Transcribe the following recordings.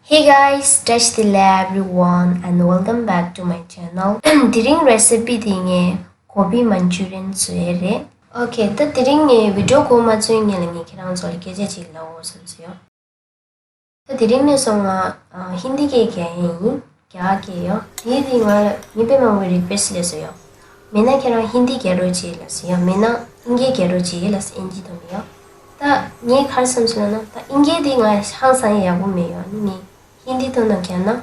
Hey guys, touch the lab everyone and welcome back to my channel. Tiring recipe dinge gobi manchurian suere. Okay, the tiring video ko ma chuing ngelangi kirang sol ke je chi lawo sansiyo. The tiring ne songa hindi ke kya hai kya ke yo. Ye dinga ni pe ma request le so yo. Mena kirang hindi ke ro chi la siyo. Mena inge ke ro chi la inji to yo. Ta ni khar samsla na ta inge dinga 항상 ya bu me yo ni hindi to na kya na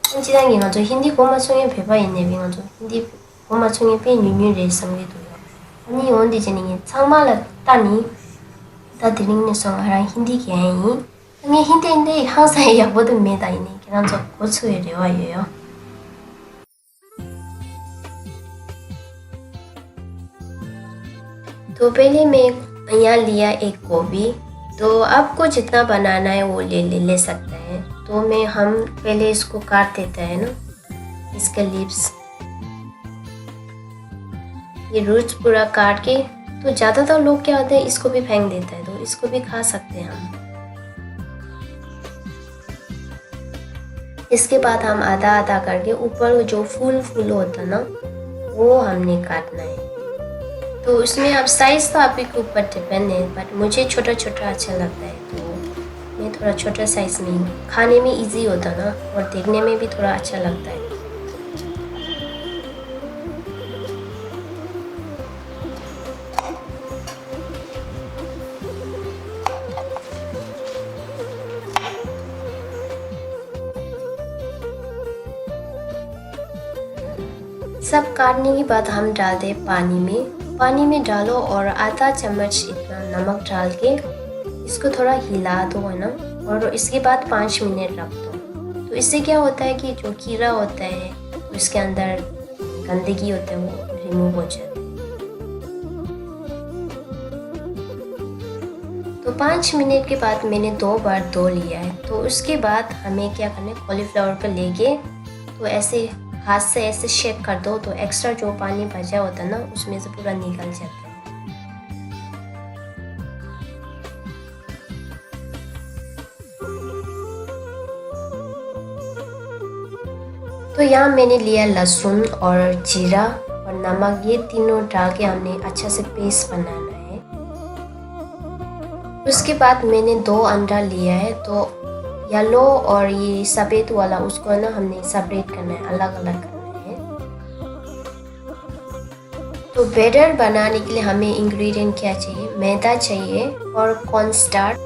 지당이 가지고 힌디 고마송에 배바 있네 빙어도 힌디 고마송에 배 뉴뉴 레성리도요 아니 언디 지니 창말라 따니 다 드링네 송하라 힌디 게이 아니 힌디인데 항상 약보든 메다 있네 그냥 저 고추에 레와예요 तो पहले मैं यहाँ लिया एक गोभी तो आपको जितना बनाना है वो ले सकते हैं तो हम पहले इसको काट देते हैं ना इसका लीव्स ये रूट्स पूरा काट के तो ज़्यादातर लोग क्या होते हैं इसको भी फेंक देते हैं तो इसको भी खा सकते हैं हम इसके बाद हम आधा आधा करके ऊपर जो फूल होता ना वो हमने काटना है तो उसमें अब साइज़ तो आपके ऊपर डिपेंड है बट मुझे छोटा छोटा अच्छा लगता है तो मैं थोड़ा छोटा साइज़ में खाने में इजी होता ना और देखने में भी थोड़ा अच्छा लगता है सब काटने के बाद हम डाल दें पानी में डालो और आधा चम्मच इतना नमक डाल के इसको थोड़ा हिला दो है ना और इसके बाद 5 मिनट रख दो तो इससे क्या होता है कि जो कीड़ा होता है उसके अंदर गंदगी होता है वो रिमूव हो जाता है तो 5 मिनट के बाद मैंने 2 बार धो लिया है तो उसके बाद हमें क्या करना है कॉलीफ्लावर को लेके तो ऐसे हाथ से ऐसे शेक कर दो तो एक्स्ट्रा जो पानी बचा होता है ना उसमें से पूरा निकल जाता है तो यहाँ मैंने लिया लहसुन और जीरा और नमक ये तीनों डाल के हमने अच्छा से पेस्ट बनाना है उसके बाद मैंने 2 अंडा लिया है तो येलो और ये सफ़ेद वाला उसको ना हमने सेपरेट करना है अलग अलग करना है तो बैटर बनाने के लिए हमें इंग्रेडिएंट क्या चाहिए मैदा चाहिए और कॉर्नस्टार्च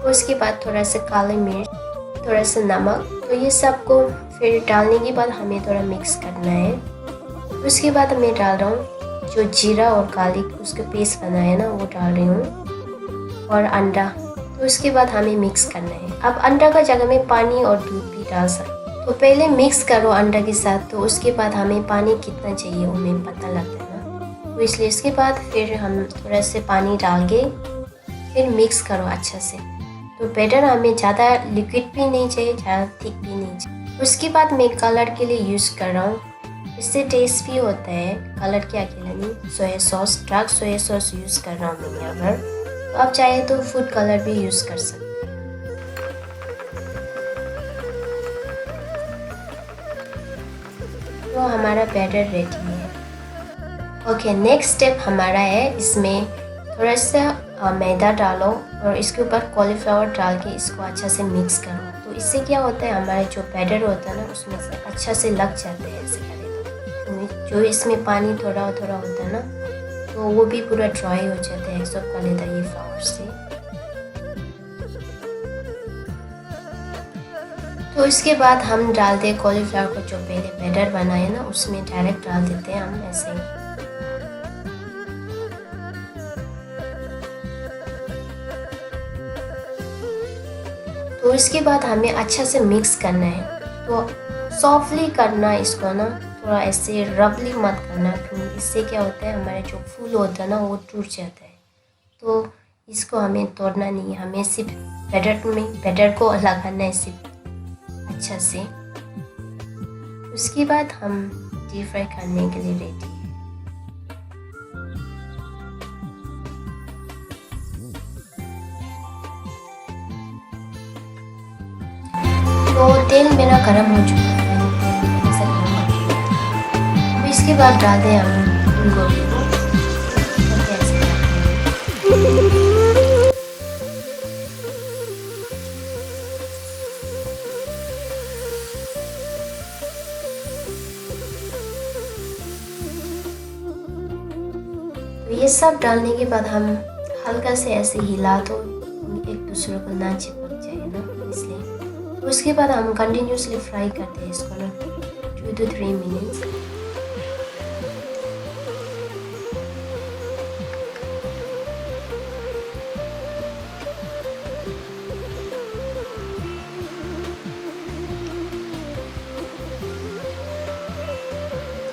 उसके बाद थोड़ा सा काली मिर्च थोड़ा सा नमक तो ये सबको फिर डालने के बाद हमें थोड़ा मिक्स करना है उसके बाद मैं डाल रहा हूँ जो जीरा और गार्लिक उसका पेस्ट बनाया है ना वो डाल रही हूँ और अंडा तो उसके बाद हमें मिक्स करना है अब अंडा का जगह में पानी और दूध भी डाल सकते तो पहले मिक्स करो अंडा के साथ तो उसके बाद हमें पानी कितना चाहिए वो हमें पता लगता है ना तो इसलिए इसके बाद फिर हम थोड़ा से पानी डाल के फिर मिक्स करो अच्छा से तो बैटर हमें ज़्यादा लिक्विड भी नहीं चाहिए ज़्यादा थिक भी नहीं चाहिए उसके बाद मैं कलर के लिए यूज़ कर रहा हूँ इससे टेस्ट भी होता है कलर के अकेला नहीं soya sauce dark soya sauce use कर रहा हूँ मैं यहाँ पर तो आप चाहे तो फूड कलर भी यूज़ कर सकते हैं तो हमारा बैटर रेडी है ओके नेक्स्ट स्टेप हमारा है इसमें थोड़ा सा मैदा डालो और इसके ऊपर कॉलीफ्लावर डाल के इसको अच्छा से मिक्स करो तो इससे क्या होता है हमारा जो बैटर होता है ना उसमें से अच्छा से लग जाते हैं ऐसे करें तो जो इसमें पानी थोड़ा थोड़ा होता है ना तो वो भी पूरा ड्राई हो जाता है एक्सेप्ट कर लेता है ये फ्लावर से तो इसके बाद हम डालते हैं कॉलीफ्लावर को जो पहले बैटर बनाए ना उसमें डायरेक्ट डाल देते हैं हम ऐसे तो इसके बाद हमें अच्छा से मिक्स करना है तो सॉफ्टली करना इसको ना थोड़ा ऐसे रबली मत करना क्योंकि इससे क्या होता है हमारे जो फूल होता है ना वो टूट जाता है तो इसको हमें तोड़ना नहीं है हमें सिर्फ बैटर को लगाना है सिर्फ अच्छा से उसके बाद हम डीप फ्राई करने के लिए रेडी है तो तेल मेरा गर्म हो चुका है, मैंने तेल थोड़ा सा गर्म कर लिया। तो इसके बाद डाल दें हम गोभी को, करके ऐसे डाल दें। तो ये सब डालने के बाद हम हल्का से ऐसे हिला तो एक दूसरे को ना चिपक जाए ना, इसलिए। तो उसके बाद हम कंटिन्यूसली फ्राई करते हैं इसको ना 2 to 3 मिनट्स।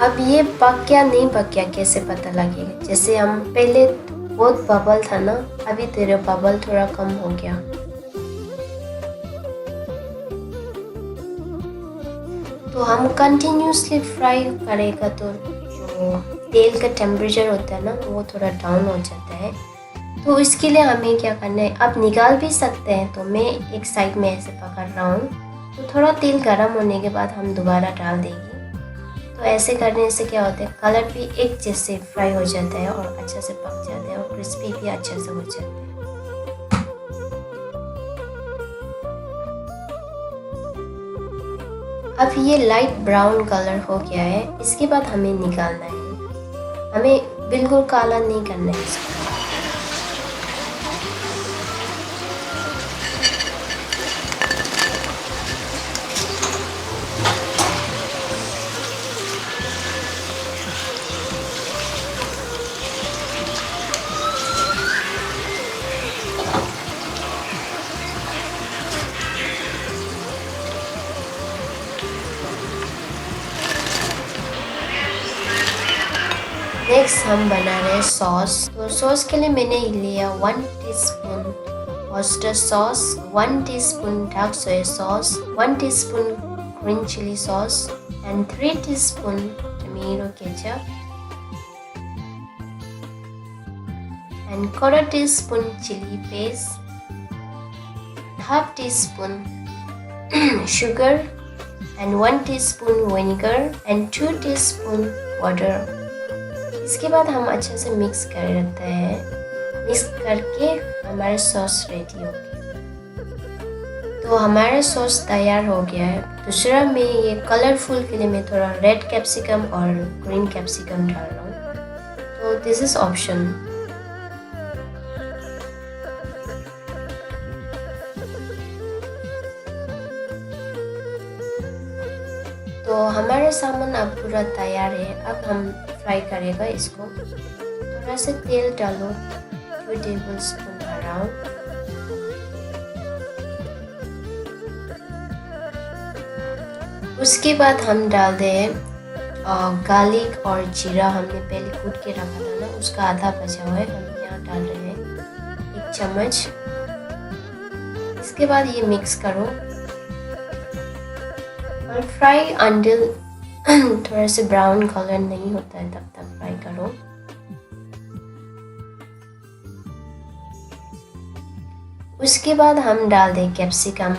अब ये पक गया नहीं पक गया कैसे पता लगेगा? जैसे हम पहले बहुत बबल था ना, अभी तेरा बबल थोड़ा कम हो गया। तो हम कंटिन्यूसली फ्राई करेगा तो जो तेल का टेम्परेचर होता है ना वो थोड़ा डाउन हो जाता है। तो इसके लिए हमें क्या करना है, आप निकाल भी सकते हैं। तो मैं एक साइड में ऐसे पकड़ रहा हूँ, तो थोड़ा तेल गर्म होने के बाद हम दोबारा डाल देंगे। तो ऐसे करने से क्या होता है, कलर भी एक जैसे फ्राई हो जाता है और अच्छा से पक जाता है और क्रिस्पी भी अच्छे से हो जाता है। अब ये लाइट ब्राउन कलर हो गया है, इसके बाद हमें निकालना है। हमें बिल्कुल काला नहीं करना है इसको। नेक्स्ट हम बना रहे हैं सॉस। तो सॉस के लिए मैंने लिया 1 teaspoon oyster sauce, 1 teaspoon dark soya sauce, 1 teaspoon green chilli sauce and 3 teaspoon tomato ketchup and 1/4 teaspoon chilli paste, 1/2 teaspoon sugar and 1 teaspoon vinegar and 2 teaspoon water। इसके बाद हम अच्छे से मिक्स कर रखते हैं। मिक्स करके हमारे सॉस रेडी हो गया। तो हमारा सॉस तैयार हो गया है। दूसरा में ये कलरफुल के लिए मैं थोड़ा रेड कैप्सिकम और ग्रीन कैप्सिकम डाल रहा हूँ। तो दिस इज ऑप्शन। तो हमारा सामान अब पूरा तैयार है। अब हम फ्राई करेगा इसको। थोड़ा सा तेल डालो, 2 टेबलस्पून अराउंड। उसके बाद हम डाल दें गार्लिक और जीरा। हमने पहले कूट के रखा था ना, उसका आधा बचा हुआ है, हम यहाँ डाल रहे हैं 1 चम्मच। इसके बाद ये मिक्स करो और फ्राई अंटिल थोड़ा से ब्राउन कलर नहीं होता है तब तक फ्राई करो। उसके बाद हम डाल दें कैप्सिकम।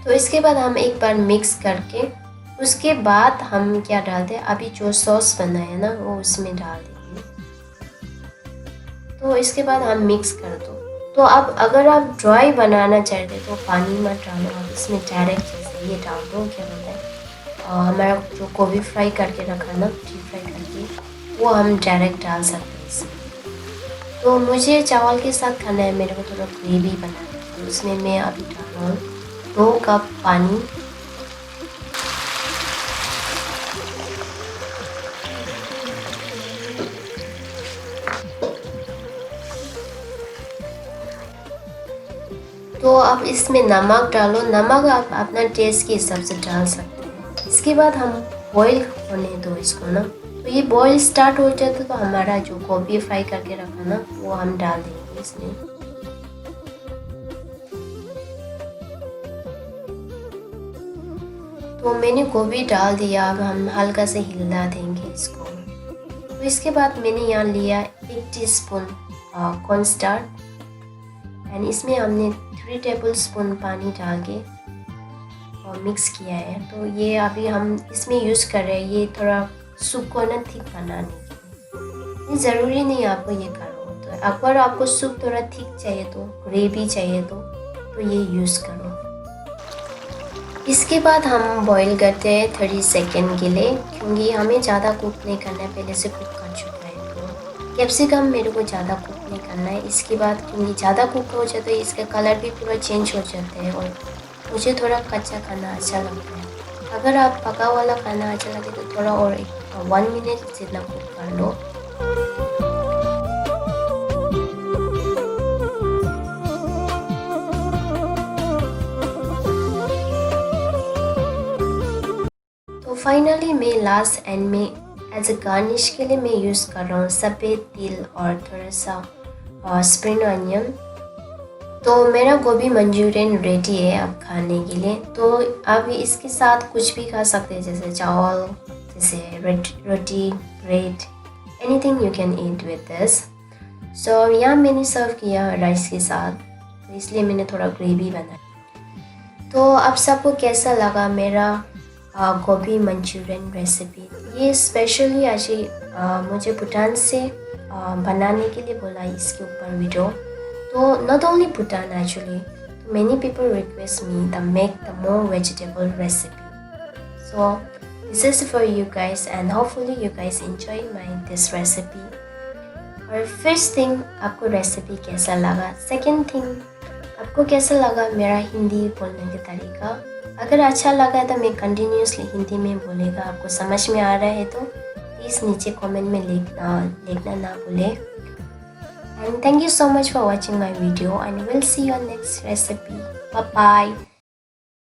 तो इसके बाद हम एक बार मिक्स करके उसके बाद हम क्या डालते हैं, अभी जो सॉस बना है ना वो उसमें डाल देंगे। तो इसके बाद हम मिक्स कर दो। तो अब अगर आप ड्राई बनाना चाहते तो पानी मत डालो, आप इसमें डायरेक्ट जैसे ये डाल दो। क्या बोलते हैं, हमारा जो गोभी फ्राई करके रखा ना, डीप फ्राई करके, वो हम डायरेक्ट डाल सकते हैं इसमें। तो मुझे चावल के साथ खाना है, मेरे को थोड़ा ग्रेवी बनाना है, तो उसमें मैं अभी डाल रहा हूँ 2 कप पानी। तो अब इसमें नमक डालो। नमक आप अपना टेस्ट के हिसाब से डाल सकते हैं। इसके बाद हम बॉईल होने दो इसको ना। तो ये बॉईल स्टार्ट हो जाता तो हमारा जो गोभी फ्राई करके रखा ना वो हम डाल देंगे इसमें। तो मैंने गोभी डाल दिया। अब हम हल्का से हिला देंगे इसको। तो इसके बाद मैंने यहाँ लिया 1 टीस्पून कॉर्न स्टार्च एंड इसमें हमने 3 टेबलस्पून पानी डाल के और मिक्स किया है। तो ये अभी हम इसमें यूज़ कर रहे हैं, ये थोड़ा सूप को ना थिक बनाने के लिए। ये ज़रूरी नहीं आपको ये करो, तो अगर आपको सूप थोड़ा थिक चाहिए तो ग्रेवी चाहिए तो ये यूज़ करो। इसके बाद हम बॉईल करते हैं 30 सेकेंड के लिए, क्योंकि हमें ज़्यादा कुक नहीं करना है, पहले से कुक कर चुका है। तो कैप्सिकम मेरे को ज़्यादा कुक नहीं करना है। इसके बाद क्योंकि ज़्यादा कुक हो जाता है इसका कलर भी पूरा चेंज हो जाता है और मुझे थोड़ा कच्चा खाना अच्छा लगता है। अगर आप पका वाला खाना अच्छा लगे तो थोड़ा और 1 मिनट जितना कुक कर लो। तो फाइनली मैं लास्ट एंड में एज अ गार्निश के लिए मैं यूज़ कर रहा हूँ सफ़ेद तिल और थोड़ा सा स्प्रिंग अनियन। तो मेरा गोभी मंचूरियन रेडी है अब खाने के लिए। तो आप इसके साथ कुछ भी खा सकते हैं, जैसे चावल, जैसे रोटी, bread, anything you can eat with this. So यहाँ मैंने सर्व किया राइस के साथ, तो इसलिए मैंने थोड़ा ग्रेवी बनाया। तो आप सबको कैसा लगा मेरा गोभी मंचूरियन रेसिपी? ये स्पेशली आज मुझे भूटान से बनाने के लिए बोला इसके ऊपर वीडियो। तो not only Bhutan actually, many people request me to make the more vegetable recipe. So this is for you guys and hopefully you guys enjoy this recipe. और first thing आपको रेसिपी कैसा लगा? Second thing आपको कैसा लगा मेरा हिंदी बोलने का तरीका? अगर अच्छा लगा तो मैं कंटिन्यूसली हिंदी में बोलेगा। आपको समझ में आ रहा है तो प्लीज़ नीचे कमेंट में लिखना ना भूले। And thank you so much for watching my video and we'll see you on next recipe. Bye bye.